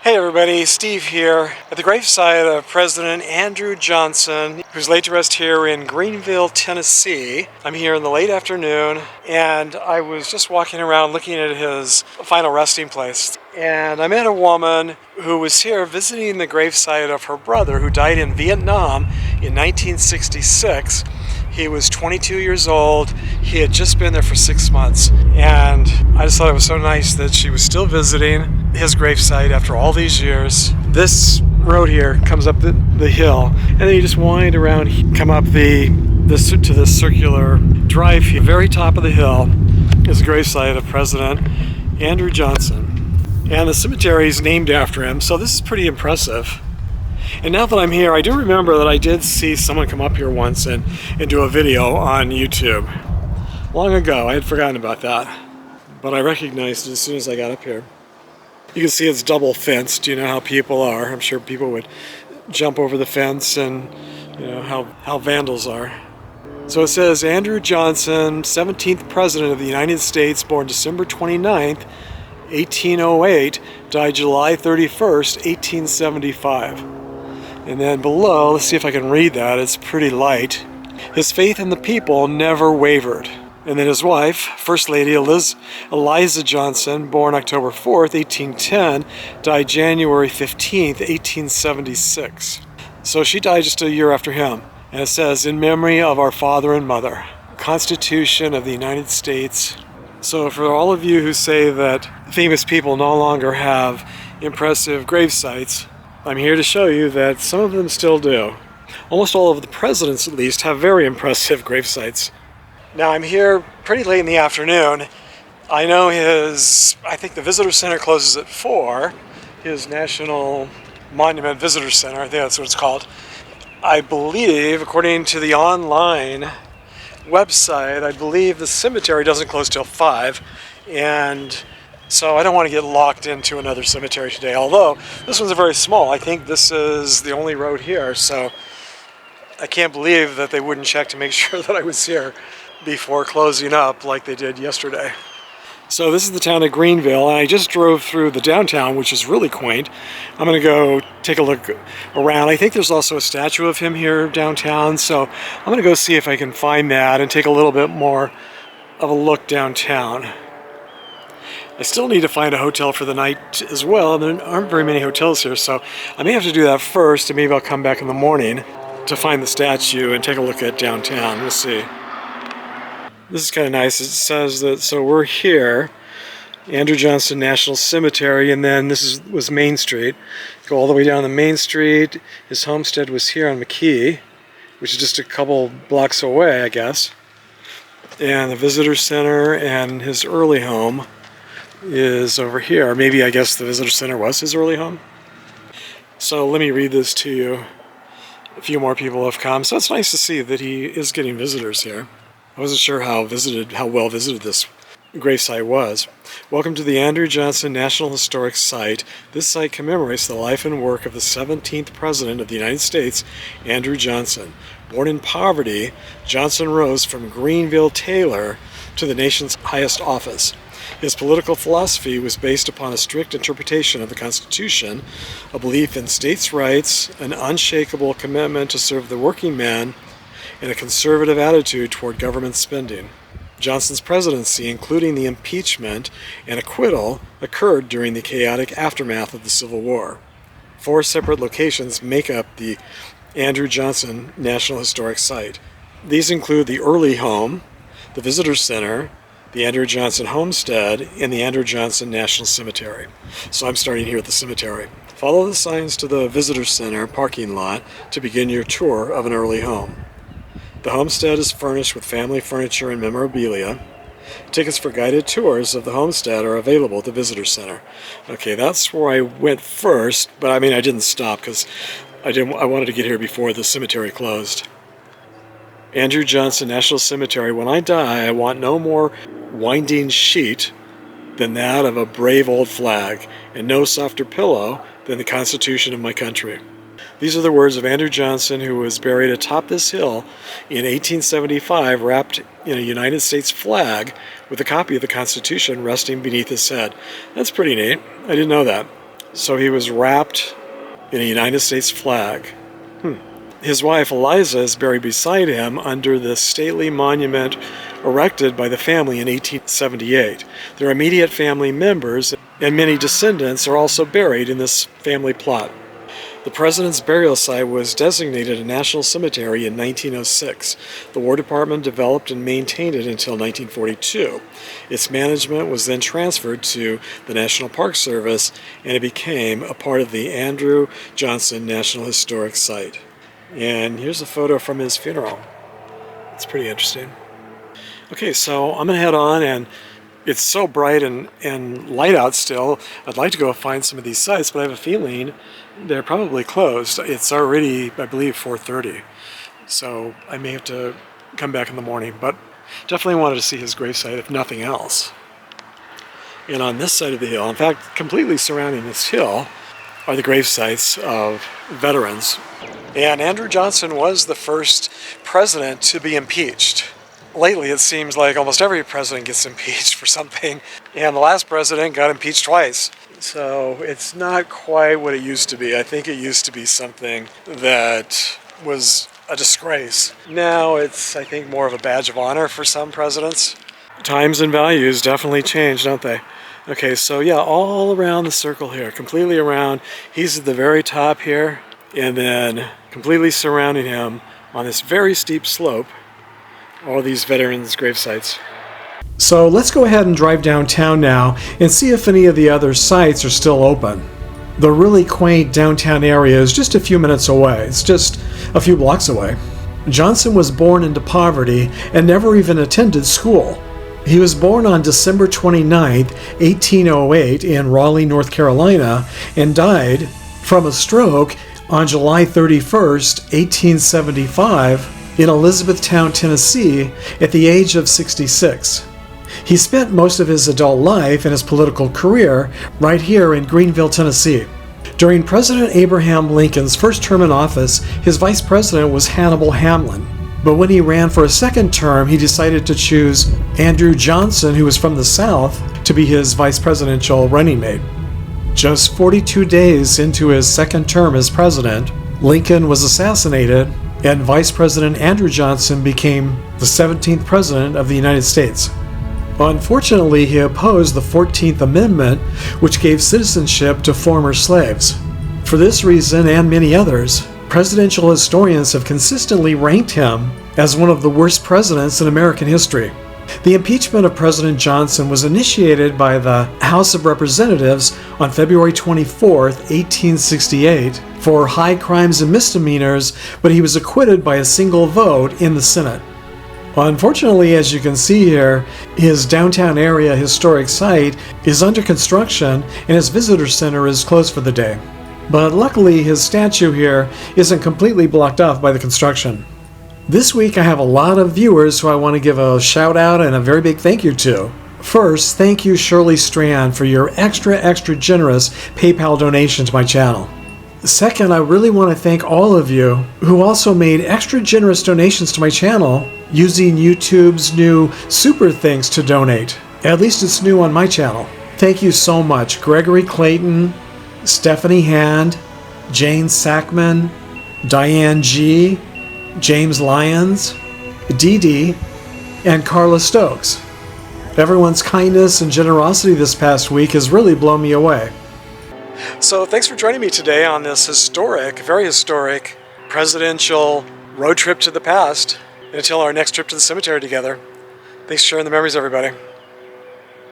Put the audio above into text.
Hey everybody, Steve here at the gravesite of President Andrew Johnson, who's laid to rest here in Greenville, Tennessee. I'm here in the late afternoon, and I was just walking around looking at his final resting place. And I met a woman who was here visiting the gravesite of her brother who died in Vietnam in 1966. He was 22 years old. He had just been there for 6 months. And I just thought it was so nice that she was still visiting his gravesite after all these years. This road here comes up the hill, and then you just wind around, come up to this circular drive here. The very top of the hill is the gravesite of President Andrew Johnson. And the cemetery is named after him, so this is pretty impressive. And now that I'm here, I do remember that I did see someone come up here once and do a video on YouTube. Long ago, I had forgotten about that, but I recognized it as soon as I got up here. You can see it's double fenced. You know how people are. I'm sure people would jump over the fence, and you know how vandals are. So it says Andrew Johnson, 17th President of the United States, born December 29th, 1808, died July 31st, 1875. And then below, let's see if I can read that, it's pretty light. His faith in the people never wavered. And then his wife, First Lady Eliza Johnson, born October 4th, 1810, died January 15th, 1876. So she died just a year after him. And it says, in memory of our father and mother, Constitution of the United States. So for all of you who say that famous people no longer have impressive grave sites, I'm here to show you that some of them still do. Almost all of the presidents, at least, have very impressive grave sites. Now I'm here pretty late in the afternoon. I know I think the visitor center closes at 4, his National Monument Visitor Center, I think that's what it's called. I believe, according to the online website, I believe the cemetery doesn't close till 5, and so I don't want to get locked into another cemetery today, although this one's very small. I think this is the only road here, so I can't believe that they wouldn't check to make sure that I was here before closing up like they did yesterday. So this is the town of Greenville, and I just drove through the downtown, which is really quaint. I'm going to go take a look around. I think there's also a statue of him here downtown, so I'm going to go see if I can find that and take a little bit more of a look downtown. I still need to find a hotel for the night as well. There aren't very many hotels here, so I may have to do that first, and maybe I'll come back in the morning to find the statue and take a look at downtown. We'll see. This is kind of nice. It says that, so we're here, Andrew Johnson National Cemetery, and then this was Main Street. Go all the way down the Main Street. His homestead was here on McKee, which is just a couple blocks away, I guess. And the visitor center and his early home is over here. Maybe, I guess, the visitor center was his early home. So let me read this to you. A few more people have come, so it's nice to see that he is getting visitors here. I wasn't sure how well visited this gravesite was. Welcome to the Andrew Johnson National Historic Site. This site commemorates the life and work of the 17th President of the United States, Andrew Johnson. Born in poverty, Johnson rose from Greenville tailor to the nation's highest office. His political philosophy was based upon a strict interpretation of the Constitution, a belief in states' rights, an unshakable commitment to serve the working man, and a conservative attitude toward government spending. Johnson's presidency, including the impeachment and acquittal, occurred during the chaotic aftermath of the Civil War. 4 separate locations make up the Andrew Johnson National Historic Site. These include the early home, the visitor center, the Andrew Johnson Homestead, and the Andrew Johnson National Cemetery. So I'm starting here at the cemetery. Follow the signs to the visitor center parking lot to begin your tour of an early home. The homestead is furnished with family furniture and memorabilia. Tickets for guided tours of the homestead are available at the visitor center. Okay, that's where I went first, but I didn't stop because I wanted to get here before the cemetery closed. Andrew Johnson National Cemetery. When I die, I want no more winding sheet than that of a brave old flag, and no softer pillow than the Constitution of my country. These are the words of Andrew Johnson, who was buried atop this hill in 1875, wrapped in a United States flag with a copy of the Constitution resting beneath his head. That's pretty neat. I didn't know that. So he was wrapped in a United States flag. His wife Eliza is buried beside him under the stately monument erected by the family in 1878. Their immediate family members and many descendants are also buried in this family plot. The president's burial site was designated a national cemetery in 1906. The War Department developed and maintained it until 1942. Its management was then transferred to the National Park Service, and it became a part of the Andrew Johnson National Historic Site. And here's a photo from his funeral. It's pretty interesting. Okay, so I'm going to head on, and it's so bright and light out still. I'd like to go find some of these sites, but I have a feeling they're probably closed. It's already, I believe, 4:30. So I may have to come back in the morning, but definitely wanted to see his gravesite, if nothing else. And on this side of the hill, in fact, completely surrounding this hill, are the gravesites of veterans. And Andrew Johnson was the first president to be impeached. Lately, it seems like almost every president gets impeached for something, and the last president got impeached twice. So it's not quite what it used to be. I think it used to be something that was a disgrace. Now it's, I think, more of a badge of honor for some presidents. Times and values definitely change, don't they? Okay, so yeah, all around the circle here, completely around. He's at the very top here, and then completely surrounding him on this very steep slope, all these veterans' gravesites. So let's go ahead and drive downtown now and see if any of the other sites are still open. The really quaint downtown area is just a few minutes away. It's just a few blocks away. Johnson was born into poverty and never even attended school. He was born on December 29, 1808 in Raleigh, North Carolina, and died from a stroke on July 31st, 1875 in Elizabethtown, Tennessee at the age of 66. He spent most of his adult life and his political career right here in Greenville, Tennessee. During President Abraham Lincoln's first term in office, his vice president was Hannibal Hamlin. But when he ran for a second term, he decided to choose Andrew Johnson, who was from the South, to be his vice presidential running mate. Just 42 days into his second term as president, Lincoln was assassinated, and Vice President Andrew Johnson became the 17th President of the United States. Unfortunately, he opposed the 14th Amendment, which gave citizenship to former slaves. For this reason, and many others, presidential historians have consistently ranked him as one of the worst presidents in American history. The impeachment of President Johnson was initiated by the House of Representatives on February 24, 1868, for high crimes and misdemeanors, but he was acquitted by a single vote in the Senate. Unfortunately, as you can see here, his downtown area historic site is under construction and his visitor center is closed for the day. But luckily, his statue here isn't completely blocked off by the construction. This week I have a lot of viewers who I want to give a shout out and a very big thank you to. First, thank you Shirley Strand for your extra generous PayPal donation to my channel. Second, I really want to thank all of you who also made extra generous donations to my channel using YouTube's new super thanks to donate. At least it's new on my channel. Thank you so much, Gregory Clayton, Stephanie Hand, Jane Sackman, Diane G., James Lyons, Dee Dee, and Carla Stokes. Everyone's kindness and generosity this past week has really blown me away. So thanks for joining me today on this historic, very historic, presidential road trip to the past. And until our next trip to the cemetery together, thanks for sharing the memories, everybody.